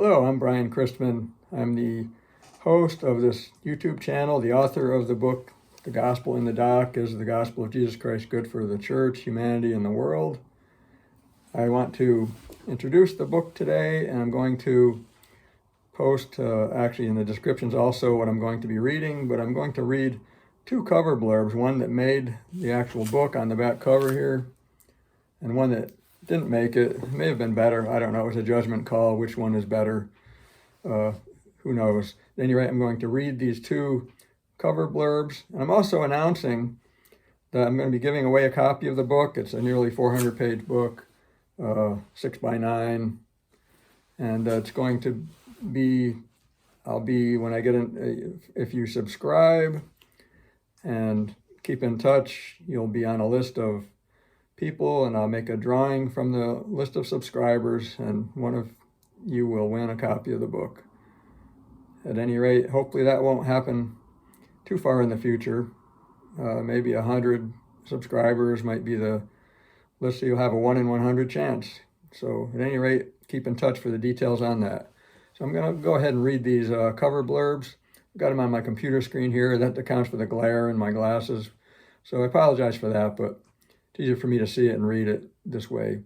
Hello, I'm Brian Christman. I'm the host of this YouTube channel, the author of the book, The Gospel in the Dock, Is the Gospel of Jesus Christ Good for the Church, Humanity, and the World? I want to introduce the book today, and I'm going to post, actually in the descriptions also, what I'm going to be reading, but I'm going to read two cover blurbs, one that made the actual book on the back cover here, and one that didn't make it. It may have been better. I don't know. It was a judgment call. Which one is better? Who knows? At any rate, I'm going to read these two cover blurbs. And I'm also announcing that I'm going to be giving away a copy of the book. It's a nearly 400-page book, 6x9. And it's going to be, when I get in, if you subscribe and keep in touch, you'll be on a list of people, and I'll make a drawing from the list of subscribers, and one of you will win a copy of the book. At any rate, hopefully that won't happen too far in the future. Maybe 100 subscribers might be the list, so you'll have a 1 in 100 chance. So at any rate, keep in touch for the details on that. So I'm going to go ahead and read these cover blurbs. I've got them on my computer screen here. That accounts for the glare in my glasses. So I apologize for that, but it's easier for me to see it and read it this way.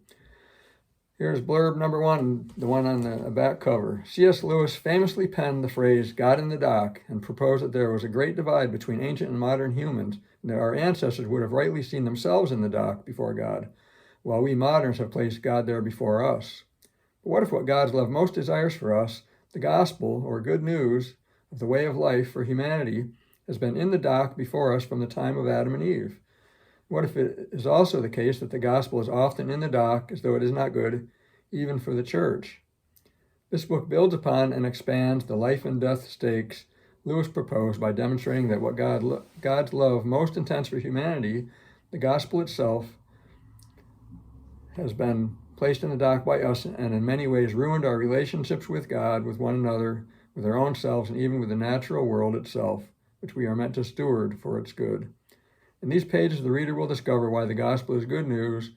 Here's blurb number one, the one on the back cover. C.S. Lewis famously penned the phrase, God in the dock, and proposed that there was a great divide between ancient and modern humans, and that our ancestors would have rightly seen themselves in the dock before God, while we moderns have placed God there before us. But what if what God's love most desires for us, the gospel, or good news, of the way of life for humanity, has been in the dock before us from the time of Adam and Eve? What if it is also the case that the gospel is often in the dock as though it is not good, even for the church? This book builds upon and expands the life and death stakes Lewis proposed by demonstrating that what God's love most intense for humanity, the gospel itself, has been placed in the dock by us and in many ways ruined our relationships with God, with one another, with our own selves, and even with the natural world itself, which we are meant to steward for its good. In these pages, the reader will discover why the gospel is good news,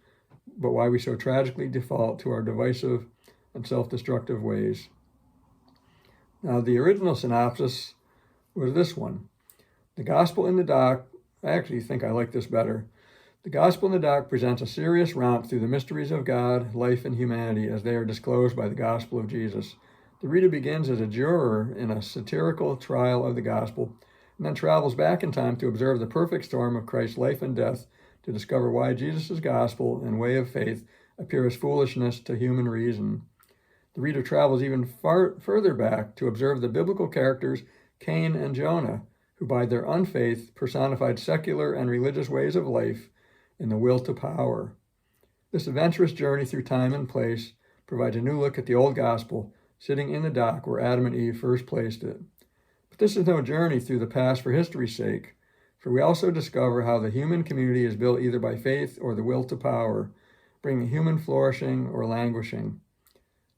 but why we so tragically default to our divisive and self-destructive ways. Now, the original synopsis was this one. The gospel in the dock, I actually think I like this better. The gospel in the dock presents a serious romp through the mysteries of God, life, and humanity as they are disclosed by the gospel of Jesus. The reader begins as a juror in a satirical trial of the gospel, and then travels back in time to observe the perfect storm of Christ's life and death to discover why Jesus' gospel and way of faith appear as foolishness to human reason. The reader travels even further back to observe the biblical characters Cain and Jonah, who by their unfaith personified secular and religious ways of life in the will to power. This adventurous journey through time and place provides a new look at the old gospel, sitting in the dock where Adam and Eve first placed it. But this is no journey through the past for history's sake, for we also discover how the human community is built either by faith or the will to power, bringing human flourishing or languishing.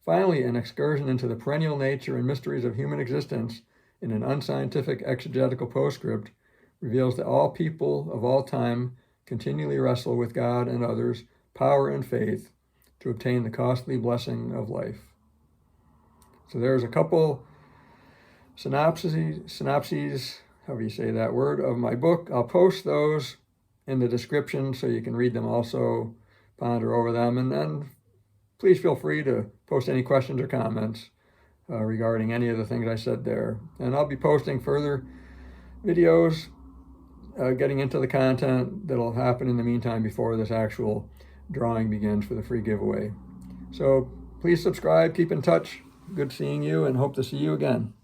Finally, an excursion into the perennial nature and mysteries of human existence in an unscientific exegetical postscript reveals that all people of all time continually wrestle with God and others, power and faith, to obtain the costly blessing of life. So there's a couple synopses, however you say that word, of my book. I'll post those in the description so you can read them also, ponder over them, and then please feel free to post any questions or comments regarding any of the things I said there. And I'll be posting further videos, getting into the content that'll happen in the meantime before this actual drawing begins for the free giveaway. So please subscribe, keep in touch. Good seeing you, and hope to see you again.